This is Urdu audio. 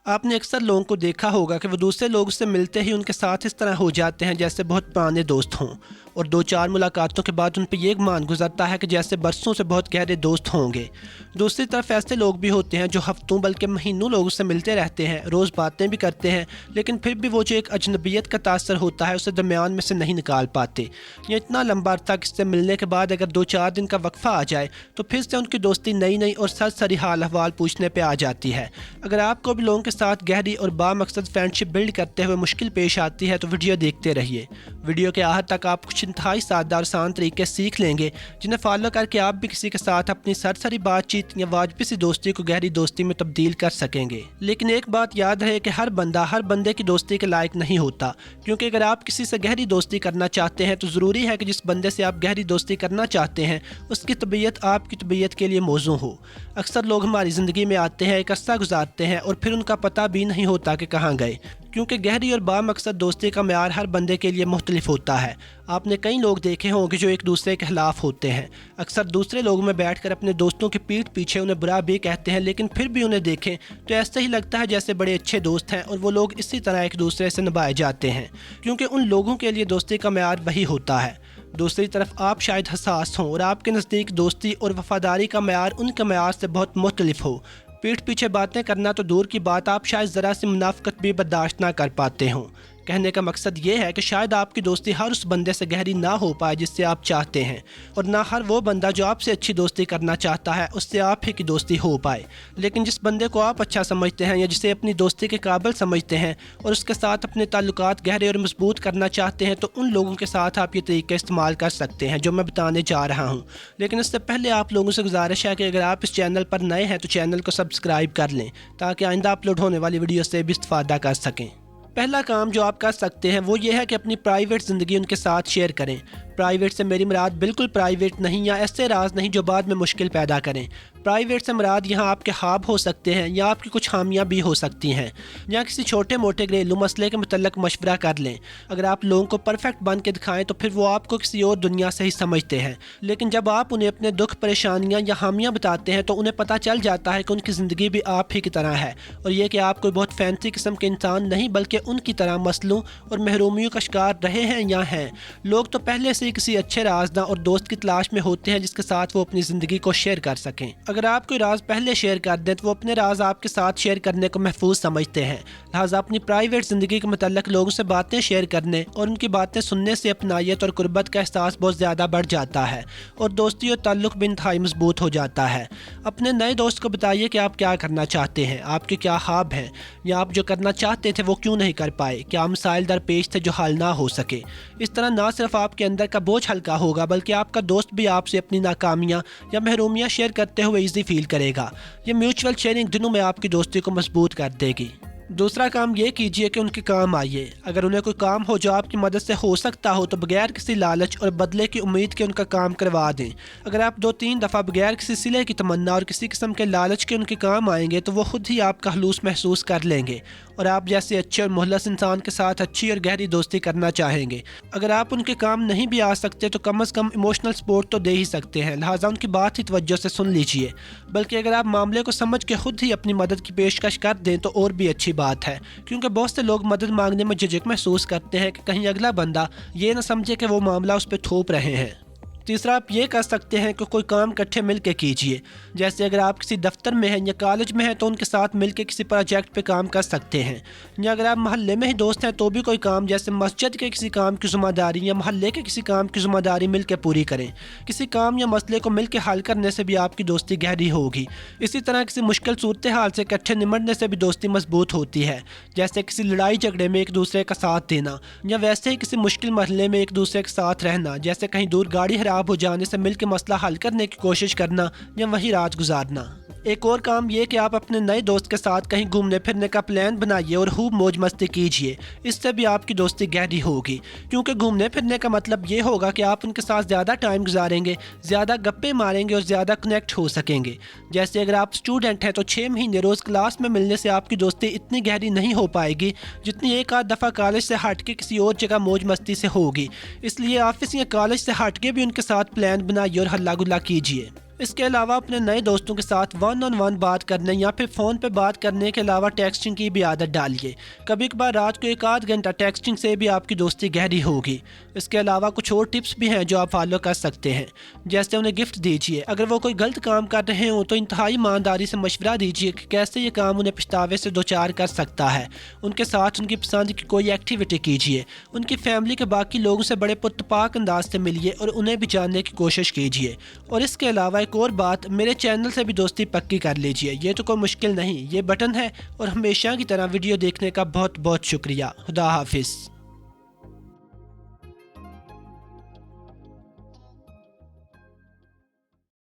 آپ نے اکثر لوگوں کو دیکھا ہوگا کہ وہ دوسرے لوگوں سے ملتے ہی ان کے ساتھ اس طرح ہو جاتے ہیں جیسے بہت پرانے دوست ہوں، اور دو چار ملاقاتوں کے بعد ان پہ یہ گمان گزرتا ہے کہ جیسے برسوں سے بہت گہرے دوست ہوں گے۔ دوسری طرف ایسے لوگ بھی ہوتے ہیں جو ہفتوں بلکہ مہینوں لوگوں سے ملتے رہتے ہیں، روز باتیں بھی کرتے ہیں، لیکن پھر بھی وہ جو ایک اجنبیت کا تاثر ہوتا ہے اسے درمیان میں سے نہیں نکال پاتے۔ یہ اتنا لمبا عرصہ کسی سے ملنے کے بعد اگر 2-4 دن کا وقفہ آ جائے تو پھر سے ان کی دوستی نئی اور سرسری حال احوال پوچھنے پہ آ جاتی ہے۔ اگر آپ کو بھی لوگوں کے ساتھ گہری اور با مقصد فرینڈشپ بلڈ کرتے ہوئے مشکل پیش آتی ہے تو ویڈیو دیکھتے رہیے۔ ویڈیو کے آخر تک آپ کچھ انتہائی سادہ اور آسان طریقے سیکھ لیں گے جنہیں فالو کر کے آپ بھی کسی کے ساتھ اپنی سرسری بات چیت یا واجبی سی دوستی کو گہری دوستی میں تبدیل کر سکیں گے۔ لیکن ایک بات یاد رہے کہ ہر بندے کی دوستی کے لائق نہیں ہوتا، کیونکہ اگر آپ کسی سے گہری دوستی کرنا چاہتے ہیں تو ضروری ہے کہ جس بندے سے آپ گہری دوستی کرنا چاہتے ہیں اس کی طبیعت آپ کی طبیعت کے لیے موزوں ہو۔ اکثر لوگ ہماری زندگی میں آتے ہیں، ایک عرصہ گزارتے ہیں اور پھر ان کا پتہ بھی نہیں ہوتا کہ کہاں گئے، کیونکہ گہری اور با مقصد دوستی کا معیار ہر بندے کے لیے مختلف ہوتا ہے۔ آپ نے کئی لوگ دیکھے ہوں گے جو ایک دوسرے کے خلاف ہوتے ہیں، اکثر دوسرے لوگوں میں بیٹھ کر اپنے دوستوں کی پیٹھ پیچھے انہیں برا بھی کہتے ہیں، لیکن پھر بھی انہیں دیکھیں تو ایسے ہی لگتا ہے جیسے بڑے اچھے دوست ہیں، اور وہ لوگ اسی طرح ایک دوسرے سے نبھائے جاتے ہیں، کیونکہ ان لوگوں کے لیے دوستی کا معیار وہی ہوتا ہے۔ دوسری طرف آپ شاید حساس ہوں اور آپ کے نزدیک دوستی اور وفاداری کا معیار ان کے معیار سے بہت مختلف ہو۔ پیٹھ پیچھے باتیں کرنا تو دور کی بات، آپ شاید ذرا سی منافقت بھی برداشت نہ کر پاتے ہوں۔ کہنے کا مقصد یہ ہے کہ شاید آپ کی دوستی ہر اس بندے سے گہری نہ ہو پائے جس سے آپ چاہتے ہیں، اور نہ ہر وہ بندہ جو آپ سے اچھی دوستی کرنا چاہتا ہے اس سے آپ ہی کی دوستی ہو پائے۔ لیکن جس بندے کو آپ اچھا سمجھتے ہیں یا جسے اپنی دوستی کے قابل سمجھتے ہیں اور اس کے ساتھ اپنے تعلقات گہرے اور مضبوط کرنا چاہتے ہیں، تو ان لوگوں کے ساتھ آپ یہ طریقے استعمال کر سکتے ہیں جو میں بتانے جا رہا ہوں۔ لیکن اس سے پہلے آپ لوگوں سے گزارش ہے کہ اگر آپ اس چینل پر نئے ہیں تو چینل کو سبسکرائب کر لیں تاکہ آئندہ اپلوڈ ہونے والی ویڈیو سے بھی استفادہ کر سکیں۔ پہلا کام جو آپ کر سکتے ہیں وہ یہ ہے کہ اپنی پرائیویٹ زندگی ان کے ساتھ شیئر کریں۔ پرائیویٹ سے میری مراد بالکل پرائیویٹ نہیں یا ایسے راز نہیں جو بعد میں مشکل پیدا کریں۔ پرائیویٹ سے مراد یہاں آپ کے خواب ہو سکتے ہیں یا آپ کی کچھ خامیاں بھی ہو سکتی ہیں، یا کسی چھوٹے موٹے گھریلو مسئلے کے متعلق مشورہ کر لیں۔ اگر آپ لوگوں کو پرفیکٹ بن کے دکھائیں تو پھر وہ آپ کو کسی اور دنیا سے ہی سمجھتے ہیں، لیکن جب آپ انہیں اپنے دکھ پریشانیاں یا خامیاں بتاتے ہیں تو انہیں پتہ چل جاتا ہے کہ ان کی زندگی بھی آپ ہی کی طرح ہے، اور یہ کہ آپ کوئی بہت فینسی قسم کے انسان نہیں بلکہ ان کی طرح مسئلوں اور محرومیوں کا شکار رہے ہیں یا ہیں۔ لوگ تو پہلے سے ہی کسی اچھے رازداں اور دوست کی تلاش میں ہوتے ہیں جس کے ساتھ وہ اپنی زندگی کو شیئر کر سکیں۔ اگر آپ کوئی راز پہلے شیئر کر دیں تو وہ اپنے راز آپ کے ساتھ شیئر کرنے کو محفوظ سمجھتے ہیں، لہٰذا اپنی پرائیویٹ زندگی کے متعلق لوگوں سے باتیں شیئر کرنے اور ان کی باتیں سننے سے اپنائیت اور قربت کا احساس بہت زیادہ بڑھ جاتا ہے، اور دوستی اور تعلق بھی انتہائی مضبوط ہو جاتا ہے۔ اپنے نئے دوست کو بتائیے کہ آپ کیا کرنا چاہتے ہیں، آپ کے کیا خواب ہیں، یا آپ جو کرنا چاہتے تھے وہ کیوں نہیں کر پائے، کیا مسائل درپیش تھے جو حل نہ ہو سکے۔ اس طرح نہ صرف آپ کے اندر کا بوجھ ہلکا ہوگا بلکہ آپ کا دوست بھی آپ سے اپنی ناکامیاں یا محرومیاں شیئر کرتے ہوئے ایزی فیل کرے گا۔ یہ میوچول شیئرنگ دنوں میں آپ کی دوستی کو مضبوط کر دے گی۔ دوسرا کام یہ کیجئے کہ ان کے کام آئیے۔ اگر انہیں کوئی کام ہو جو آپ کی مدد سے ہو سکتا ہو تو بغیر کسی لالچ اور بدلے کی امید کے ان کا کام کروا دیں۔ اگر آپ 2-3 دفعہ بغیر کسی صلے کی تمنا اور کسی قسم کے لالچ کے ان کے کام آئیں گے تو وہ خود ہی آپ کا خلوص محسوس کر لیں گے اور آپ جیسے اچھے اور مخلص انسان کے ساتھ اچھی اور گہری دوستی کرنا چاہیں گے۔ اگر آپ ان کے کام نہیں بھی آ سکتے تو کم از کم ایموشنل سپورٹ تو دے ہی سکتے ہیں، لہٰذا ان کی بات ہی توجہ سے سن لیجئے۔ بلکہ اگر آپ معاملے کو سمجھ کے خود ہی اپنی مدد کی پیشکش کر دیں تو اور بھی اچھی بات ہے، کیونکہ بہت سے لوگ مدد مانگنے میں جھجک محسوس کرتے ہیں کہ کہیں اگلا بندہ یہ نہ سمجھے کہ وہ معاملہ اس پہ تھوپ رہے ہیں۔ تیسرا آپ یہ کر سکتے ہیں کہ کوئی کام اکٹھے مل کے کیجئے، جیسے اگر آپ کسی دفتر میں ہیں یا کالج میں ہیں تو ان کے ساتھ مل کے کسی پروجیکٹ پہ کام کر سکتے ہیں، یا اگر آپ محلے میں ہی دوست ہیں تو بھی کوئی کام جیسے مسجد کے کسی کام کی ذمہ داری یا محلے کے کسی کام کی ذمہ داری مل کے پوری کریں۔ کسی کام یا مسئلے کو مل کے حل کرنے سے بھی آپ کی دوستی گہری ہوگی۔ اسی طرح کسی مشکل صورتحال سے اکٹھے نمٹنے سے بھی دوستی مضبوط ہوتی ہے، جیسے کسی لڑائی جھگڑے میں ایک دوسرے کا ساتھ دینا، یا ویسے ہی کسی مشکل مرحلے میں ایک دوسرے کے ساتھ رہنا، جیسے کہیں دور گاڑی خراب ہو جانے سے مل کے مسئلہ حل کرنے کی کوشش کرنا یا وہیں رات گزارنا۔ ایک اور کام یہ کہ آپ اپنے نئے دوست کے ساتھ کہیں گھومنے پھرنے کا پلان بنائیے اور خوب موج مستی کیجیے، اس سے بھی آپ کی دوستی گہری ہوگی، کیونکہ گھومنے پھرنے کا مطلب یہ ہوگا کہ آپ ان کے ساتھ زیادہ ٹائم گزاریں گے، زیادہ گپے ماریں گے اور زیادہ کنیکٹ ہو سکیں گے۔ جیسے اگر آپ اسٹوڈنٹ ہیں تو 6 مہینے روز کلاس میں ملنے سے آپ کی دوستی اتنی گہری نہیں ہو پائے گی جتنی ایک آدھ دفعہ کالج سے ہٹ کے کسی اور جگہ موج مستی سے ہوگی۔ اس لیے آفس یا کالج سے ہٹ کے بھی ان کے ساتھ پلان بنائیے اور ہلا گلا کیجیے۔ اس کے علاوہ اپنے نئے دوستوں کے ساتھ ون آن ون بات کرنے یا پھر فون پہ بات کرنے کے علاوہ ٹیکسٹنگ کی بھی عادت ڈالیے. کبھی کبھار رات کو 1 آدھ گھنٹہ ٹیکسٹنگ سے بھی آپ کی دوستی گہری ہوگی. اس کے علاوہ کچھ اور ٹپس بھی ہیں جو آپ فالو کر سکتے ہیں، جیسے انہیں گفٹ دیجیے. اگر وہ کوئی غلط کام کر رہے ہوں تو انتہائی ایمانداری سے مشورہ دیجیے کہ کیسے یہ کام انہیں پچھتاوے سے دوچار کر سکتا ہے. ان کے ساتھ ان کی پسند کی کوئی ایکٹیویٹی کیجیے. ان کی فیملی کے باقی لوگوں سے بڑے پرتپاک انداز سے ملیے اور انہیں بھی جاننے کی کوشش کیجیے. اور اس کے علاوہ ایک اور بات، میرے چینل سے بھی دوستی پکی کر لیجیے. یہ تو کوئی مشکل نہیں، یہ بٹن ہے. اور ہمیشہ کی طرح ویڈیو دیکھنے کا بہت بہت شکریہ. خدا حافظ.